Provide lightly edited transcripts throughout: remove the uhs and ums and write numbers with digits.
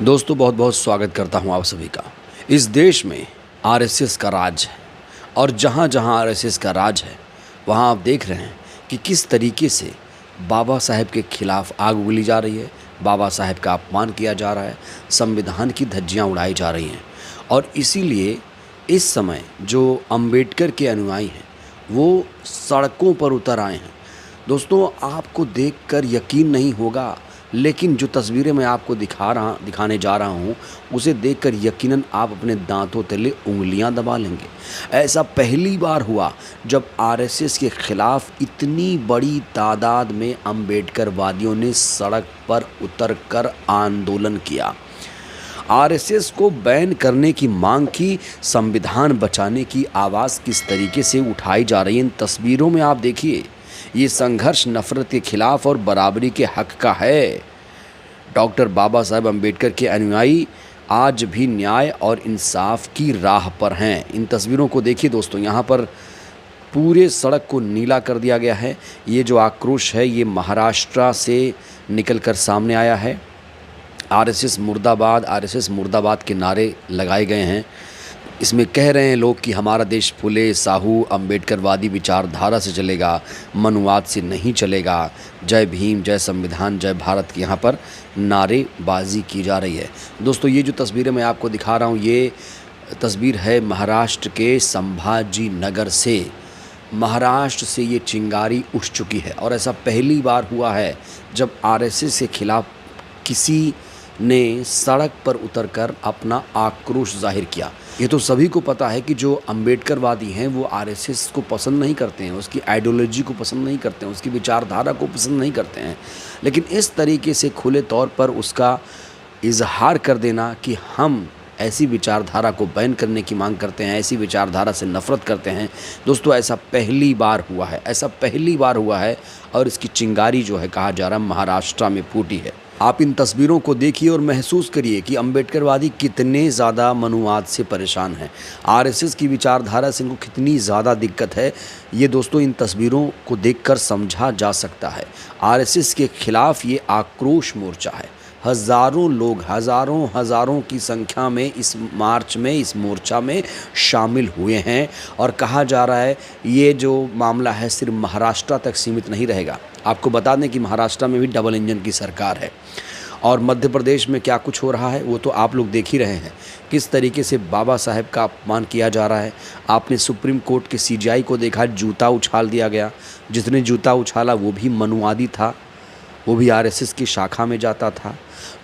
दोस्तों बहुत बहुत स्वागत करता हूं आप सभी का। इस देश में आरएसएस का राज है और जहां जहां आरएसएस का राज है वहां आप देख रहे हैं कि किस तरीके से बाबा साहेब के खिलाफ आग उगली जा रही है, बाबा साहेब का अपमान किया जा रहा है, संविधान की धज्जियां उड़ाई जा रही हैं। और इसीलिए इस समय जो अंबेडकर के अनुयायी हैं वो सड़कों पर उतर आए हैं। दोस्तों आपको देखकर यकीन नहीं होगा, लेकिन जो तस्वीरें मैं आपको दिखाने जा रहा हूँ उसे देखकर यकीनन आप अपने दांतों तले उंगलियां दबा लेंगे। ऐसा पहली बार हुआ जब आरएसएस के खिलाफ इतनी बड़ी तादाद में अंबेडकरवादियों ने सड़क पर उतरकर आंदोलन किया। आरएसएस को बैन करने की मांग की, संविधान बचाने की आवाज़ किस तरीके से उठाई जा रही है इन तस्वीरों में आप देखिए। ये संघर्ष नफरत के खिलाफ और बराबरी के हक का है। डॉक्टर बाबा साहेब अम्बेडकर के अनुयायी आज भी न्याय और इंसाफ की राह पर हैं। इन तस्वीरों को देखिए दोस्तों, यहाँ पर पूरे सड़क को नीला कर दिया गया है। ये जो आक्रोश है ये महाराष्ट्र से निकलकर सामने आया है। आरएसएस मुर्दाबाद के नारे लगाए गए हैं। इसमें कह रहे हैं लोग कि हमारा देश फुले साहू अम्बेडकरवादी विचारधारा से चलेगा, मनुवाद से नहीं चलेगा। जय भीम, जय संविधान, जय भारत की यहाँ पर नारेबाजी की जा रही है। दोस्तों ये जो तस्वीरें मैं आपको दिखा रहा हूँ ये तस्वीर है महाराष्ट्र के संभाजी नगर से। महाराष्ट्र से ये चिंगारी उठ चुकी है और ऐसा पहली बार हुआ है जब आरएसएस के खिलाफ किसी ने सड़क पर उतरकर अपना आक्रोश जाहिर किया। ये तो सभी को पता है कि जो अम्बेडकरवादी हैं वो आरएसएस को पसंद नहीं करते हैं, उसकी आइडियोलॉजी को पसंद नहीं करते हैं, उसकी विचारधारा को पसंद नहीं करते हैं। लेकिन इस तरीके से खुले तौर पर उसका इजहार कर देना कि हम ऐसी विचारधारा को बैन करने की मांग करते हैं, ऐसी विचारधारा से नफ़रत करते हैं, दोस्तों ऐसा पहली बार हुआ है और इसकी चिंगारी जो है कहा जा रहा है महाराष्ट्र में फूटी है। आप इन तस्वीरों को देखिए और महसूस करिए कि अम्बेडकरवादी कितने ज़्यादा मनुवाद से परेशान हैं, आरएसएस की विचारधारा से इनको कितनी ज़्यादा दिक्कत है। ये दोस्तों इन तस्वीरों को देखकर समझा जा सकता है। आरएसएस के खिलाफ ये आक्रोश मोर्चा है। हज़ारों लोग हज़ारों की संख्या में इस मार्च में, इस मोर्चा में शामिल हुए हैं और कहा जा रहा है ये जो मामला है सिर्फ महाराष्ट्र तक सीमित नहीं रहेगा। आपको बता दें कि महाराष्ट्र में भी डबल इंजन की सरकार है और मध्य प्रदेश में क्या कुछ हो रहा है वो तो आप लोग देख ही रहे हैं। किस तरीके से बाबा साहेब का अपमान किया जा रहा है। आपने सुप्रीम कोर्ट के सीजेआई को देखा, जूता उछाल दिया गया। जिसने जूता उछाला वो भी मनुवादी था, वो भी आरएसएस की शाखा में जाता था।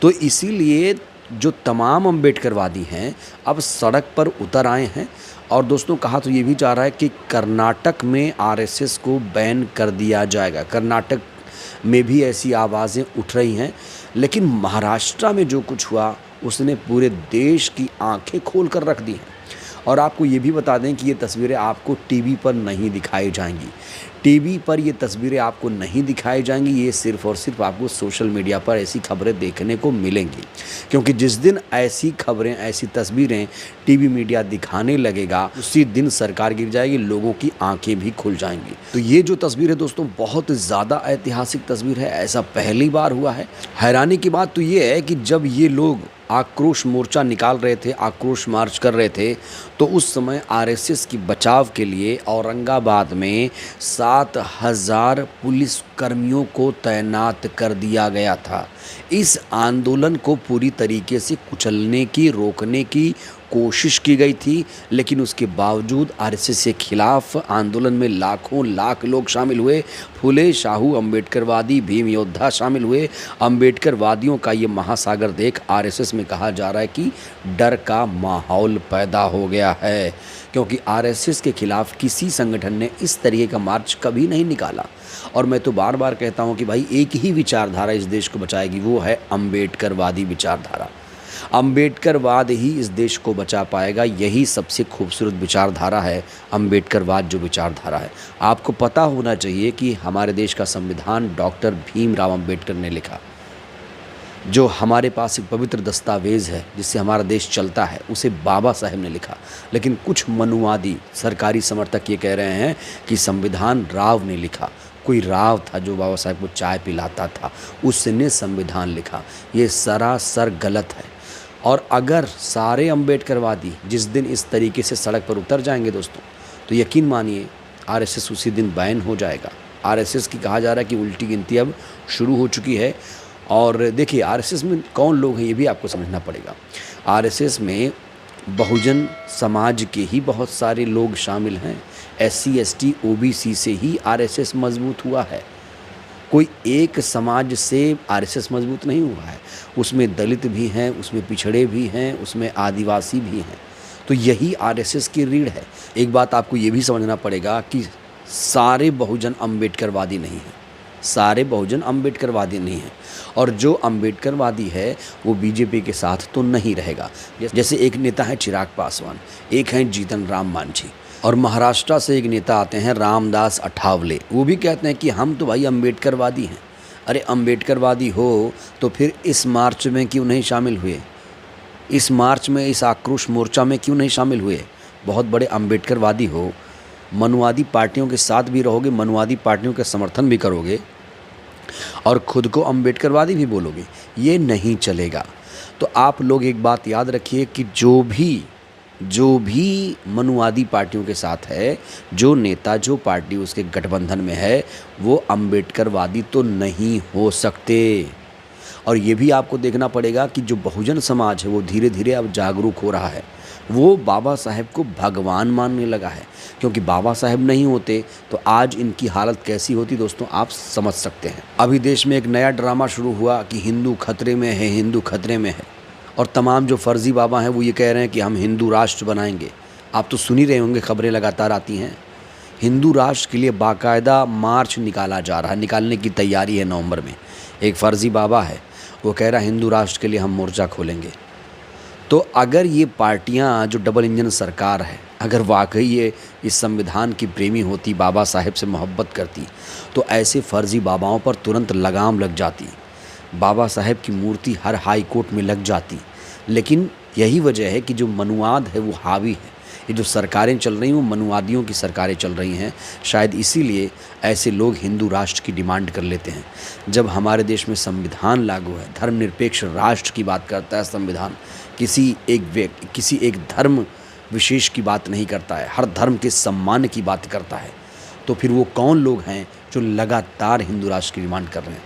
तो इसीलिए जो तमाम अम्बेडकरवादी हैं अब सड़क पर उतर आए हैं। और दोस्तों कहा तो ये भी जा रहा है कि कर्नाटक में आरएसएस को बैन कर दिया जाएगा। कर्नाटक में भी ऐसी आवाज़ें उठ रही हैं। लेकिन महाराष्ट्र में जो कुछ हुआ उसने पूरे देश की आंखें खोल कर रख दी हैं। और आपको ये भी बता दें कि ये तस्वीरें आपको टीवी पर नहीं दिखाई जाएंगी। टीवी पर ये तस्वीरें आपको नहीं दिखाई जाएंगी। ये सिर्फ़ और सिर्फ आपको सोशल मीडिया पर ऐसी खबरें देखने को मिलेंगी, क्योंकि जिस दिन ऐसी खबरें, ऐसी तस्वीरें टीवी मीडिया दिखाने लगेगा उसी दिन सरकार गिर जाएगी, लोगों की आंखें भी खुल जाएंगी। तो ये जो तस्वीर है दोस्तों बहुत ज़्यादा ऐतिहासिक तस्वीर है। ऐसा पहली बार हुआ है। हैरानी की बात तो ये है कि जब ये लोग आक्रोश मोर्चा निकाल रहे थे, आक्रोश मार्च कर रहे थे, तो उस समय आरएसएस की बचाव के लिए औरंगाबाद में 7,000 पुलिस कर्मियों को तैनात कर दिया गया था। इस आंदोलन को पूरी तरीके से कुचलने की, रोकने की कोशिश की गई थी, लेकिन उसके बावजूद आरएसएस के खिलाफ आंदोलन में लाखों लाख लोग शामिल हुए। फुले शाहू अम्बेडकरवादी भीम योद्धा शामिल हुए। अम्बेडकरवादियों का ये महासागर देख आरएसएस में कहा जा रहा है कि डर का माहौल पैदा हो गया है, क्योंकि आरएसएस के खिलाफ किसी संगठन ने इस तरीके का मार्च कभी नहीं निकाला। और मैं तो बार बार कहता हूँ कि भाई एक ही विचारधारा इस देश को बचाएगी, वो है अम्बेडकरवादी विचारधारा। अम्बेडकरवाद ही इस देश को बचा पाएगा। यही सबसे खूबसूरत विचारधारा है, अम्बेडकरवाद जो विचारधारा है। आपको पता होना चाहिए कि हमारे देश का संविधान डॉक्टर भीमराव अम्बेडकर ने लिखा। जो हमारे पास एक पवित्र दस्तावेज़ है जिससे हमारा देश चलता है, उसे बाबा साहेब ने लिखा। लेकिन कुछ मनुवादी सरकारी समर्थक ये कह रहे हैं कि संविधान राव ने लिखा। कोई राव था जो बाबा साहेब को चाय पिलाता था, उसने संविधान लिखा। ये सरासर गलत है। और अगर सारे अम्बेडकरवादी जिस दिन इस तरीके से सड़क पर उतर जाएंगे दोस्तों, तो यकीन मानिए आरएसएस उसी दिन बैन हो जाएगा। आरएसएस की कहा जा रहा है कि उल्टी गिनती अब शुरू हो चुकी है। और देखिए आरएसएस में कौन लोग हैं ये भी आपको समझना पड़ेगा। आरएसएस में बहुजन समाज के ही बहुत सारे लोग शामिल हैं। एससी एसटी ओबीसी से ही आरएसएस मजबूत हुआ है। कोई एक समाज से आरएसएस मजबूत नहीं हुआ है। उसमें दलित भी हैं, उसमें पिछड़े भी हैं, उसमें आदिवासी भी हैं। तो यही आरएसएस की रीढ़ है। एक बात आपको ये भी समझना पड़ेगा कि सारे बहुजन अम्बेडकरवादी नहीं हैं, सारे बहुजन अम्बेडकरवादी नहीं हैं। और जो अम्बेडकरवादी है वो बीजेपी के साथ तो नहीं रहेगा। जैसे एक नेता है चिराग पासवान, एक हैं जीतन राम मांझी, और महाराष्ट्र से एक नेता आते हैं रामदास अठावले। वो भी कहते हैं कि हम तो भाई अम्बेडकरवादी हैं। अरे अम्बेडकरवादी हो तो फिर इस मार्च में क्यों नहीं शामिल हुए? इस मार्च में, इस आक्रोश मोर्चा में क्यों नहीं शामिल हुए? बहुत बड़े अम्बेडकरवादी हो, मनुवादी पार्टियों के साथ भी रहोगे, मनुवादी पार्टियों का समर्थन भी करोगे और खुद को अम्बेडकरवादी भी बोलोगे, ये नहीं चलेगा। तो आप लोग एक बात याद रखिए कि जो भी मनुवादी पार्टियों के साथ है, जो नेता, जो पार्टी उसके गठबंधन में है, वो अम्बेडकरवादी तो नहीं हो सकते। और ये भी आपको देखना पड़ेगा कि जो बहुजन समाज है वो धीरे धीरे अब जागरूक हो रहा है। वो बाबा साहेब को भगवान मानने लगा है, क्योंकि बाबा साहेब नहीं होते तो आज इनकी हालत कैसी होती दोस्तों, आप समझ सकते हैं। अभी देश में एक नया ड्रामा शुरू हुआ कि हिंदू खतरे में है, हिंदू खतरे में है। और तमाम जो फर्जी बाबा हैं वो ये कह रहे हैं कि हम हिंदू राष्ट्र बनाएंगे। आप तो सुन ही रहे होंगे, खबरें लगातार आती हैं। हिंदू राष्ट्र के लिए बाकायदा मार्च निकाला जा रहा है, निकालने की तैयारी है नवंबर में। एक फर्जी बाबा है, वो कह रहा है हिंदू राष्ट्र के लिए हम मोर्चा खोलेंगे। तो अगर ये पार्टियां, जो डबल इंजन सरकार है, अगर वाकई ये इस संविधान की प्रेमी होती, बाबा साहेब से मोहब्बत करती, तो ऐसे फर्जी बाबाओं पर तुरंत लगाम लग जाती। बाबा साहेब की मूर्ति हर हाई कोर्ट में लग जाती। लेकिन यही वजह है कि जो मनुवाद है वो हावी है। ये जो सरकारें चल रही हैं वो मनुवादियों की सरकारें चल रही हैं। शायद इसीलिए ऐसे लोग हिंदू राष्ट्र की डिमांड कर लेते हैं। जब हमारे देश में संविधान लागू है, धर्मनिरपेक्ष राष्ट्र की बात करता है संविधान, किसी एक धर्म विशेष की बात नहीं करता है, हर धर्म के सम्मान की बात करता है, तो फिर वो कौन लोग हैं जो लगातार हिंदू राष्ट्र की डिमांड कर रहे हैं?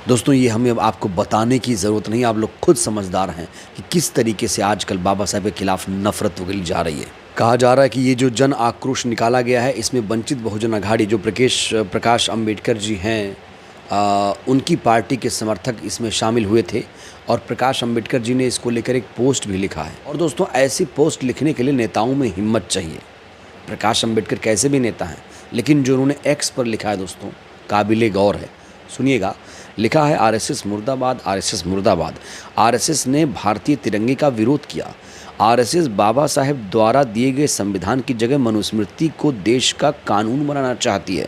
दोस्तों ये हमें अब आपको बताने की ज़रूरत नहीं, आप लोग खुद समझदार हैं कि किस तरीके से आजकल बाबा साहब के खिलाफ नफरत उगली जा रही है। कहा जा रहा है कि ये जो जन आक्रोश निकाला गया है, इसमें वंचित बहुजन अघाड़ी, जो प्रकाश अम्बेडकर जी हैं, उनकी पार्टी के समर्थक इसमें शामिल हुए थे। और प्रकाश अम्बेडकर जी ने इसको लेकर एक पोस्ट भी लिखा है। और दोस्तों ऐसी पोस्ट लिखने के लिए नेताओं में हिम्मत चाहिए। प्रकाश अम्बेडकर कैसे भी नेता हैं, लेकिन जो उन्होंने एक्स पर लिखा है दोस्तों, काबिले गौर है। सुनिएगा, लिखा है आरएसएस मुर्दाबाद, आरएसएस मुर्दाबाद। आरएसएस ने भारतीय तिरंगे का विरोध किया। आरएसएस बाबा साहेब द्वारा दिए गए संविधान की जगह मनुस्मृति को देश का कानून बनाना चाहती है।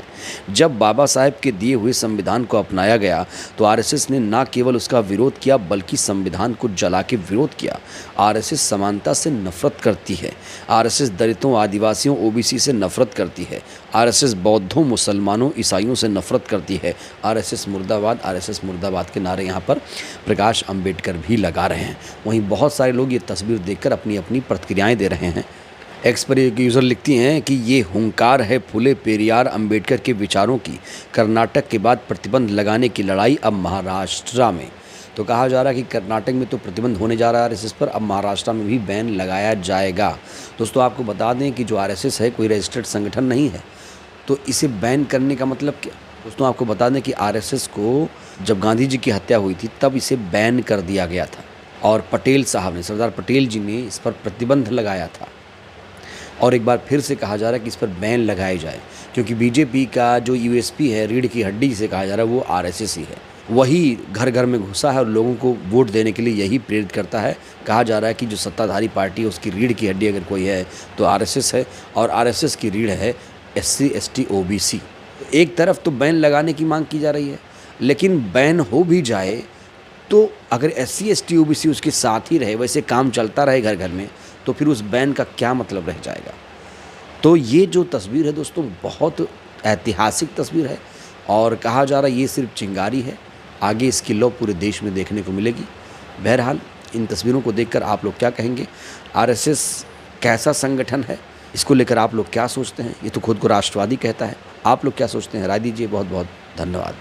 जब बाबा साहेब के दिए हुए संविधान को अपनाया गया तो आरएसएस ने न केवल उसका विरोध किया बल्कि संविधान को जला के विरोध किया। आरएसएस समानता से नफरत करती है। आरएसएस दलितों, आदिवासियों, ओबीसी से नफरत करती है। आरएसएस बौद्धों, मुसलमानों, ईसाइयों से नफरत करती है। आरएसएस मुर्दाबाद, आरएसएस मुर्दाबाद के नारे यहाँ पर प्रकाश अम्बेडकर भी लगा रहे हैं। वहीं बहुत सारे लोग ये तस्वीर देखकर अपनी अपनी प्रतिक्रियाएं दे रहे हैं। एक्स पर एक यूज़र लिखती हैं कि ये हुंकार है फुले पेरियार अम्बेडकर के विचारों की। कर्नाटक के बाद प्रतिबंध लगाने की लड़ाई अब महाराष्ट्र में। तो कहा जा रहा है कि कर्नाटक में तो प्रतिबंध होने जा रहा है आरएसएस पर, अब महाराष्ट्र में भी बैन लगाया जाएगा। दोस्तों आपको बता दें कि जो आरएसएस है कोई रजिस्टर्ड संगठन नहीं है, तो इसे बैन करने का मतलब क्या? दोस्तों आपको बता दें कि आरएसएस को जब गांधी जी की हत्या हुई थी तब इसे बैन कर दिया गया था, और पटेल साहब ने, सरदार पटेल जी ने इस पर प्रतिबंध लगाया था। और एक बार फिर से कहा जा रहा है कि इस पर बैन लगाए जाए, क्योंकि बीजेपी का जो यूएसपी है, रीढ़ की हड्डी से कहा जा रहा है, वो आरएसएस ही है। वही घर घर में घुसा है और लोगों को वोट देने के लिए यही प्रेरित करता है। कहा जा रहा है कि जो सत्ताधारी पार्टी है उसकी रीढ़ की हड्डी अगर कोई है तो आरएसएस है, और आरएसएस की रीढ़ है एससी एसटी ओबीसी। एक तरफ तो बैन लगाने की मांग की जा रही है, लेकिन बैन हो भी जाए तो अगर एससी एसटी ओबीसी उसके साथ ही रहे, वैसे काम चलता रहे घर घर में, तो फिर उस बैन का क्या मतलब रह जाएगा? तो ये जो तस्वीर है दोस्तों बहुत ऐतिहासिक तस्वीर है, और कहा जा रहा है ये सिर्फ चिंगारी है, आगे इसकी लौ पूरे देश में देखने को मिलेगी। बहरहाल इन तस्वीरों को देखकर आप लोग क्या कहेंगे? आरएसएस कैसा संगठन है? इसको लेकर आप लोग क्या सोचते हैं? ये तो खुद को राष्ट्रवादी कहता है। आप लोग क्या सोचते हैं? राय दीजिए। बहुत बहुत धन्यवाद।